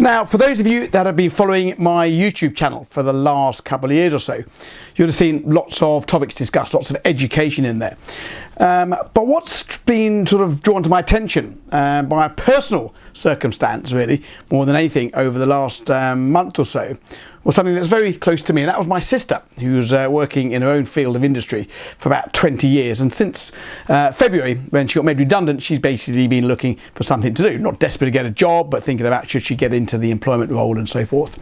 Now, for those of you that have been following my YouTube channel for the last couple of years or so, you'll have seen lots of topics discussed, lots of education in there. But what's been sort of drawn to my attention by a personal circumstance, really, more than anything over the last month or so, was something that's very close to me, and that was my sister, who's working in her own field of industry for about 20 years. And since February, when she got made redundant, she's basically been looking for something to do. Not desperate to get a job, but thinking about should she get into the employment role and so forth.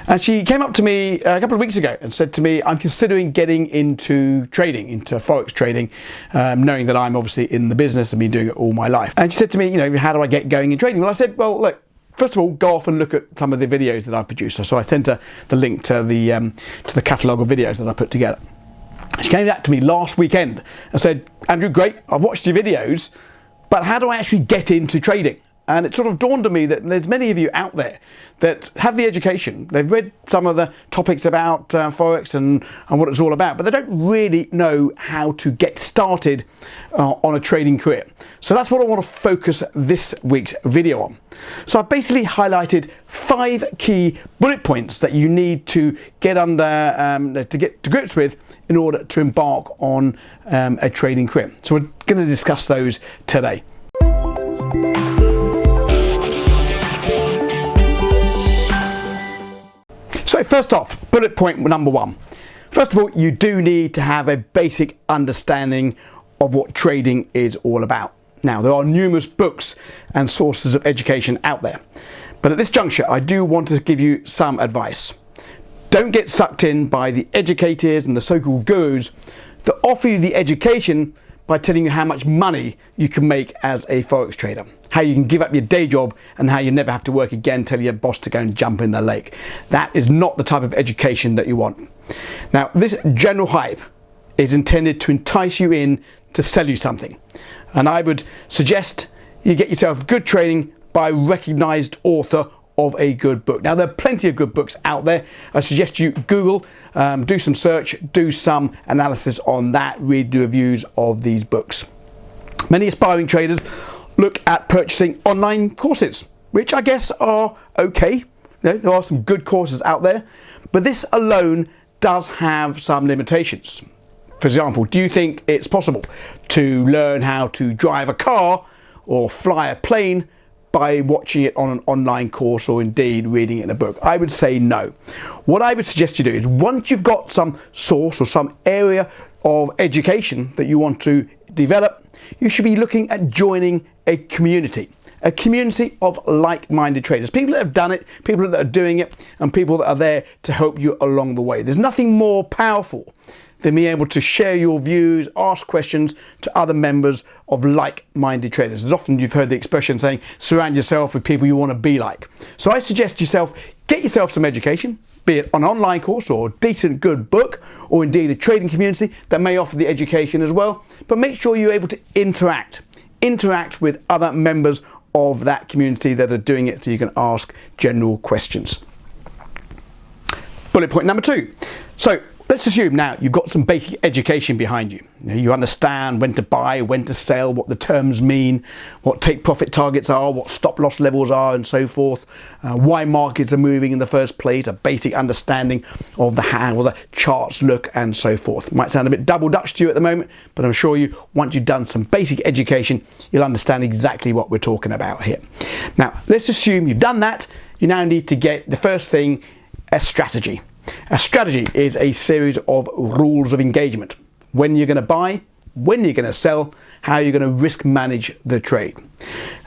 And she came up to me a couple of weeks ago and said to me, I'm considering getting into trading, into Forex trading, knowing that I'm obviously in the business and been doing it all my life. And she said to me, you know, how do I get going in trading? Well, I said, well, look, first of all, go off and look at some of the videos that I've produced. So I sent her the link to the catalogue of videos that I put together. She came back to me last weekend and said, Andrew, great, I've watched your videos, but how do I actually get into trading? And it sort of dawned on me that there's many of you out there that have the education. They've read some of the topics about Forex and what it's all about, but they don't really know how to get started on a trading career. So that's what I want to focus this week's video on. So I've basically highlighted 5 key bullet points that you need to get under, to get to grips with in order to embark on a trading career. So we're going to discuss those today. So first off, bullet point number 1. First of all, you do need to have a basic understanding of what trading is all about. Now, there are numerous books and sources of education out there, but at this juncture, I do want to give you some advice. Don't get sucked in by the educators and the so-called gurus that offer you the education by telling you how much money you can make as a Forex trader, how you can give up your day job and how you never have to work again, tell your boss to go and jump in the lake. That is not the type of education that you want. Now, this general hype is intended to entice you in to sell you something. And I would suggest you get yourself good training by a recognized author of a good book. Now, there are plenty of good books out there. I suggest you Google, do some search, do some analysis on that, read the reviews of these books. Many aspiring traders look at purchasing online courses, which I guess are okay. You know, there are some good courses out there, but this alone does have some limitations. For example, do you think it's possible to learn how to drive a car or fly a plane by watching it on an online course or indeed reading it in a book? I would say no. What I would suggest you do is, once you've got some source or some area of education that you want to develop, you should be looking at joining a community of like-minded traders, people that have done it, people that are doing it, and people that are there to help you along the way. There's nothing more powerful than being able to share your views, ask questions to other members of like-minded traders. As often you've heard the expression saying, surround yourself with people you want to be like. So I suggest get yourself some education, be it an online course or a decent good book, or indeed a trading community that may offer the education as well. But make sure you're able to interact with other members of that community that are doing it, so you can ask general questions. Bullet point number 2. So let's assume now you've got some basic education behind you. You understand when to buy, when to sell, what the terms mean, what take profit targets are, what stop loss levels are, and so forth, why markets are moving in the first place, a basic understanding of how the charts look, and so forth. It might sound a bit double Dutch to you at the moment, but I'm sure you, once you've done some basic education, you'll understand exactly what we're talking about here. Now, let's assume you've done that. You now need to get the first thing, a strategy. A strategy is a series of rules of engagement. When you're going to buy, when you're going to sell, how you're going to risk manage the trade.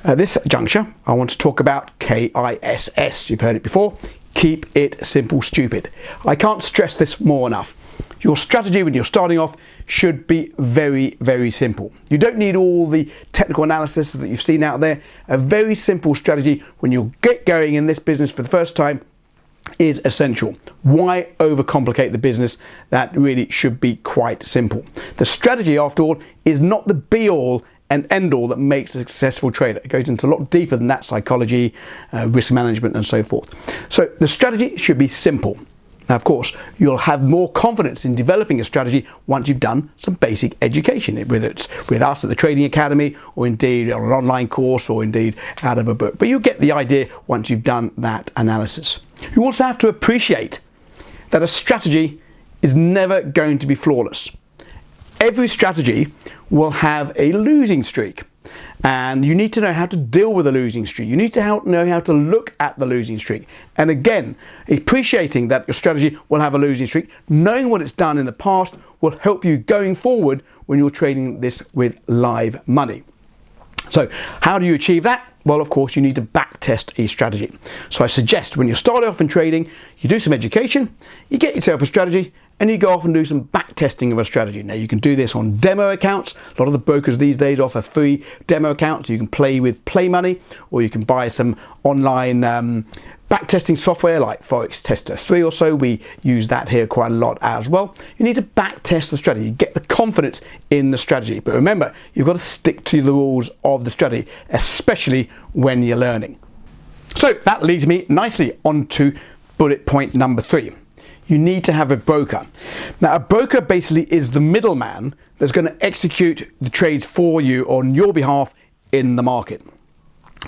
At this juncture, I want to talk about KISS. You've heard it before. Keep it simple, stupid. I can't stress this more enough. Your strategy when you're starting off should be very, very simple. You don't need all the technical analysis that you've seen out there. A very simple strategy when you get going in this business for the first time is essential. Why overcomplicate the business? That really should be quite simple. The strategy, after all, is not the be-all and end-all that makes a successful trader. It goes into a lot deeper than that: psychology, risk management, and so forth. So the strategy should be simple. Now, of course, you'll have more confidence in developing a strategy once you've done some basic education, whether it's with us at the Trading Academy or indeed on an online course or indeed out of a book. But you'll get the idea once you've done that analysis. You also have to appreciate that a strategy is never going to be flawless. Every strategy will have a losing streak, and you need to know how to deal with a losing streak. You need to know how to look at the losing streak. And again, appreciating that your strategy will have a losing streak, knowing what it's done in the past will help you going forward when you're trading this with live money. So how do you achieve that? Well, of course, you need to back test a strategy. So I suggest when you start off in trading, you do some education, you get yourself a strategy, and you go off and do some back testing of a strategy. Now, you can do this on demo accounts. A lot of the brokers these days offer free demo accounts. You can play with play money, or you can buy some online back testing software like Forex Tester 3 or so. We use that here quite a lot as well. You need to back test the strategy, get the confidence in the strategy. But remember, you've got to stick to the rules of the strategy, especially when you're learning. So that leads me nicely onto bullet point number 3. You need to have a broker. Now, a broker basically is the middleman that's going to execute the trades for you on your behalf in the market.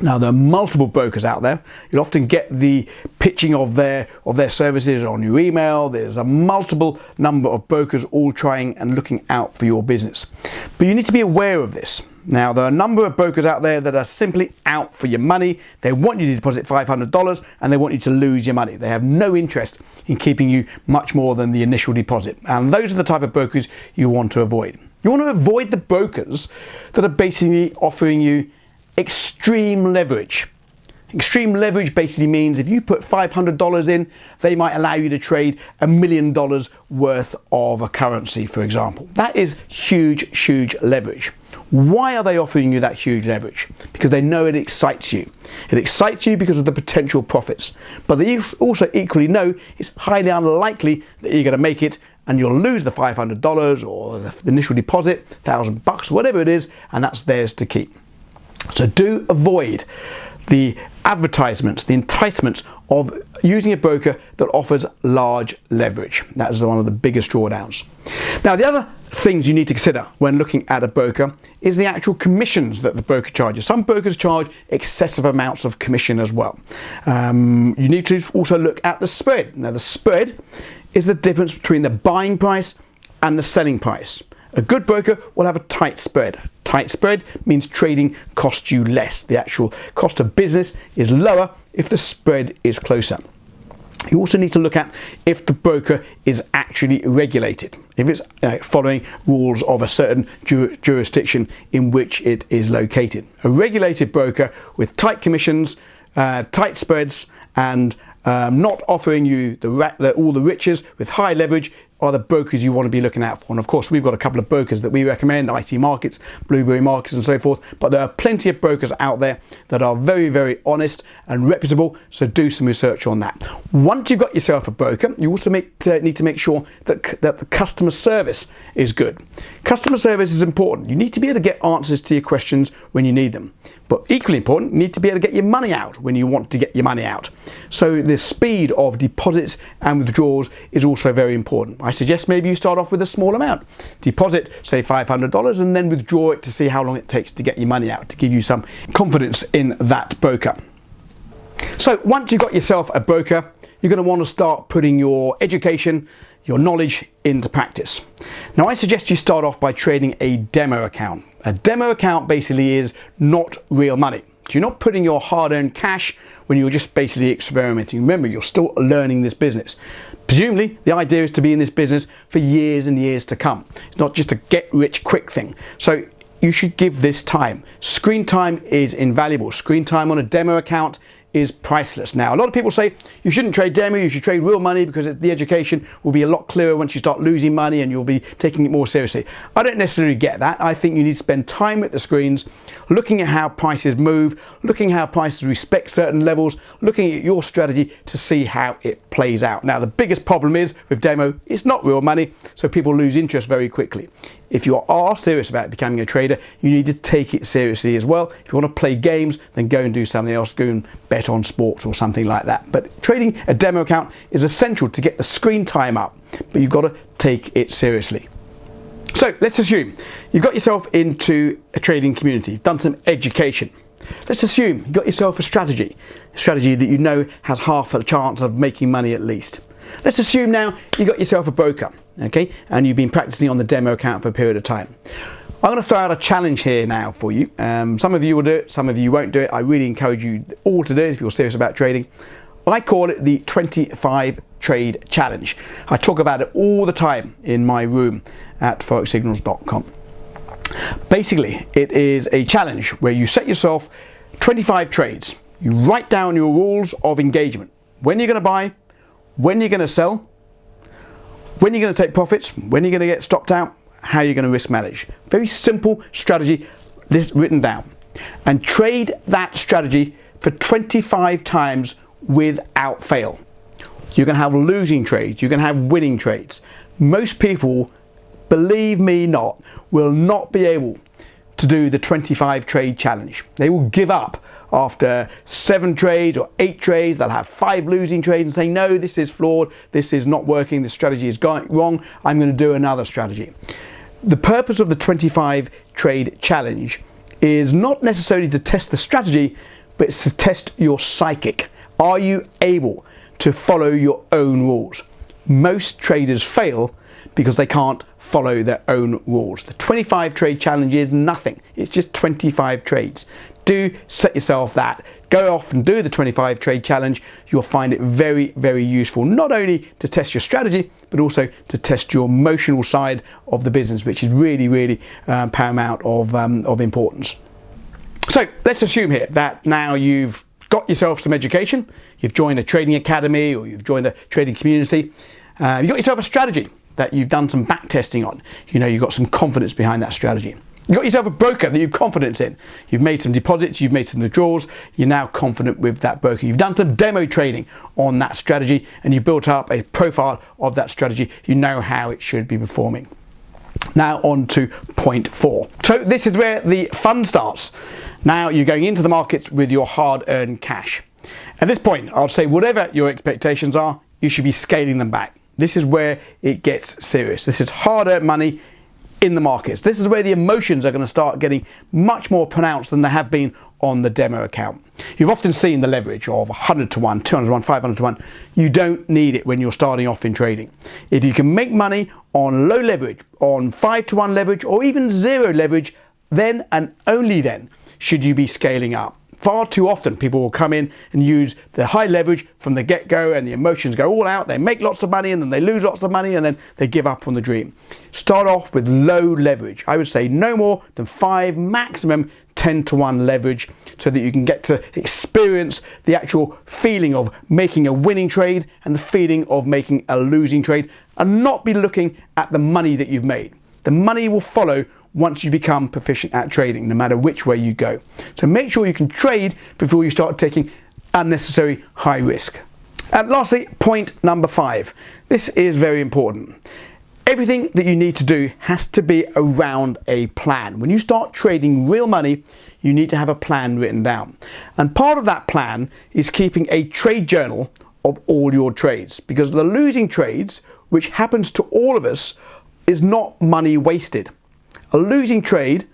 Now, there are multiple brokers out there. You'll often get the pitching of their services on your email. There's a multiple number of brokers all trying and looking out for your business. But you need to be aware of this. Now, there are a number of brokers out there that are simply out for your money. They want you to deposit $500 and they want you to lose your money. They have no interest in keeping you much more than the initial deposit. And those are the type of brokers you want to avoid. You want to avoid the brokers that are basically offering you extreme leverage. Extreme leverage basically means if you put $500 in, they might allow you to trade $1 million worth of a currency, for example. That is huge, huge leverage. Why are they offering you that huge leverage? Because they know it excites you. It excites you because of the potential profits. But they also equally know it's highly unlikely that you're going to make it and you'll lose the $500 or the initial deposit, $1,000, whatever it is, and that's theirs to keep. So do avoid the advertisements, the enticements of using a broker that offers large leverage. That is one of the biggest drawdowns. Now, the other things you need to consider when looking at a broker is the actual commissions that the broker charges. Some brokers charge excessive amounts of commission as well. You need to also look at the spread. Now, the spread is the difference between the buying price and the selling price. A good broker will have a tight spread. Tight spread means trading costs you less. The actual cost of business is lower if the spread is closer. You also need to look at if the broker is actually regulated, if it's following rules of a certain jurisdiction in which it is located. A regulated broker with tight commissions, tight spreads, and not offering you all the riches with high leverage are the brokers you want to be looking out for. And of course, we've got a couple of brokers that we recommend, IT Markets, Blueberry Markets and so forth, but there are plenty of brokers out there that are very, very honest and reputable, so do some research on that. Once you've got yourself a broker, you also need to make sure that the customer service is good. Customer service is important. You need to be able to get answers to your questions when you need them. But equally important, you need to be able to get your money out when you want to get your money out. So the speed of deposits and withdrawals is also very important. I suggest maybe you start off with a small amount. Deposit, say $500, and then withdraw it to see how long it takes to get your money out, to give you some confidence in that broker. So once you've got yourself a broker, you're going to want to start putting your education, your knowledge into practice. Now, I suggest you start off by trading a demo account. A demo account basically is not real money. So you're not putting your hard-earned cash when you're just basically experimenting. Remember, you're still learning this business. Presumably, the idea is to be in this business for years and years to come. It's not just a get-rich-quick thing. So you should give this time. Screen time is invaluable. Screen time on a demo account is priceless. Now, a lot of people say you shouldn't trade demo, you should trade real money because the education will be a lot clearer once you start losing money and you'll be taking it more seriously. I don't necessarily get that. I think you need to spend time at the screens, looking at how prices move, looking how prices respect certain levels, looking at your strategy to see how it plays out. Now, the biggest problem is with demo, it's not real money, so people lose interest very quickly. If you are serious about becoming a trader, you need to take it seriously as well. If you want to play games, then go and do something else. Go and bet on sports or something like that. But trading a demo account is essential to get the screen time up, but you've got to take it seriously. So let's assume you got yourself into a trading community, you've done some education. Let's assume you got yourself a strategy that you know has half a chance of making money at least. Let's assume now you got yourself a broker, okay, and you've been practicing on the demo account for a period of time. I'm going to throw out a challenge here now for you. Some of you will do it, some of you won't do it. I really encourage you all to do it if you're serious about trading. I call it the 25 trade challenge. I talk about it all the time in my room at ForexSignals.com. Basically, it is a challenge where you set yourself 25 trades. You write down your rules of engagement. When you're going to buy, when you're going to sell, when you're going to take profits, when you're going to get stopped out, how you're going to risk manage. Very simple strategy, this written down. And trade that strategy for 25 times without fail. You're going to have losing trades, you're going to have winning trades. Most people, believe me not, will not be able to do the 25 trade challenge. They will give up after 7 trades or 8 trades. They'll have 5 losing trades and say, no, this is flawed, this is not working, this strategy is going wrong, I'm going to do another strategy. The purpose of the 25 trade challenge is not necessarily to test the strategy, but it's to test your psychic. Are you able to follow your own rules? Most traders fail because they can't follow their own rules. The 25 trade challenge is nothing. It's just 25 trades. Do set yourself that. Go off and do the 25 trade challenge. You'll find it very, very useful, not only to test your strategy, but also to test your emotional side of the business, which is really, really paramount of importance. So let's assume here that now you've got yourself some education, you've joined a trading academy or you've joined a trading community, you've got yourself a strategy that you've done some back testing on. You know, you've got some confidence behind that strategy. You've got yourself a broker that you've confidence in. You've made some deposits, you've made some withdrawals, you're now confident with that broker. You've done some demo trading on that strategy and you've built up a profile of that strategy. You know how it should be performing. Now on to point 4. So this is where the fun starts. Now you're going into the markets with your hard-earned cash. At this point, I'll say whatever your expectations are, you should be scaling them back. This is where it gets serious. This is hard-earned money in the markets. This is where the emotions are going to start getting much more pronounced than they have been on the demo account. You've often seen the leverage of 100 to 1, 200 to 1, 500 to 1. You don't need it when you're starting off in trading. If you can make money on low leverage, on 5 to 1 leverage, or even 0 leverage, then and only then should you be scaling up. Far too often people will come in and use the high leverage from the get-go and the emotions go all out, they make lots of money and then they lose lots of money and then they give up on the dream. Start off with low leverage. I would say no more than 5, maximum 10 to 1 leverage, so that you can get to experience the actual feeling of making a winning trade and the feeling of making a losing trade, and not be looking at the money that you've made. The money will follow once you become proficient at trading, no matter which way you go. So make sure you can trade before you start taking unnecessary high risk. And lastly, point number 5. This is very important. Everything that you need to do has to be around a plan. When you start trading real money, you need to have a plan written down. And part of that plan is keeping a trade journal of all your trades, because the losing trades, which happens to all of us, is not money wasted. A losing trade,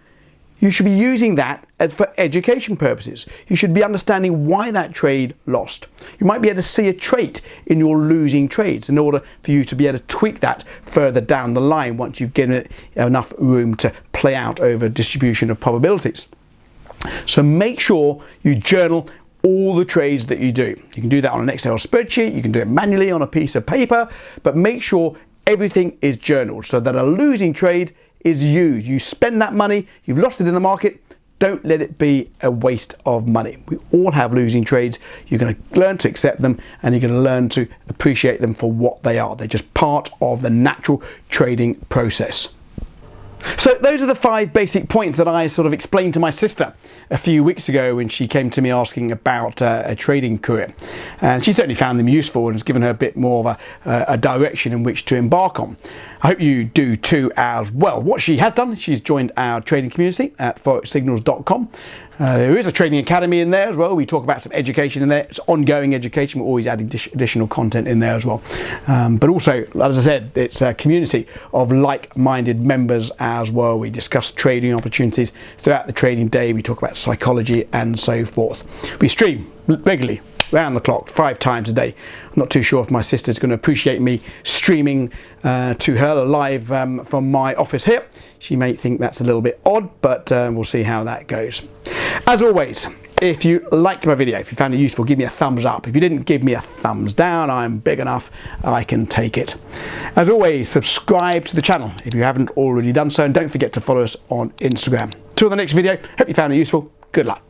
you should be using that as for education purposes. You should be understanding why that trade lost. You might be able to see a trait in your losing trades in order for you to be able to tweak that further down the line once you've given it enough room to play out over distribution of probabilities. So make sure you journal all the trades that you do. You can do that on an Excel spreadsheet, you can do it manually on a piece of paper, but make sure everything is journaled so that a losing trade is used. You spend that money, you've lost it in the market, don't let it be a waste of money. We all have losing trades. You're going to learn to accept them and you're going to learn to appreciate them for what they are. They're just part of the natural trading process. So those are the 5 basic points that I sort of explained to my sister a few weeks ago when she came to me asking about a trading career. And she certainly found them useful and has given her a bit more of a direction in which to embark on. I hope you do too as well. What she has done, she's joined our trading community at ForexSignals.com. There is a trading academy in there as well. We talk about some education in there. It's ongoing education. We're always adding additional content in there as well. But also, as I said, it's a community of like-minded members as well. We discuss trading opportunities throughout the trading day. We talk about psychology and so forth. We stream regularly, round the clock, 5 times a day. I'm not too sure if my sister's going to appreciate me streaming to her live from my office here. She may think that's a little bit odd, but we'll see how that goes. As always, if you liked my video, if you found it useful, give me a thumbs up. If you didn't, give me a thumbs down. I'm big enough, I can take it. As always, subscribe to the channel if you haven't already done so, and don't forget to follow us on Instagram. Till the next video, hope you found it useful. Good luck.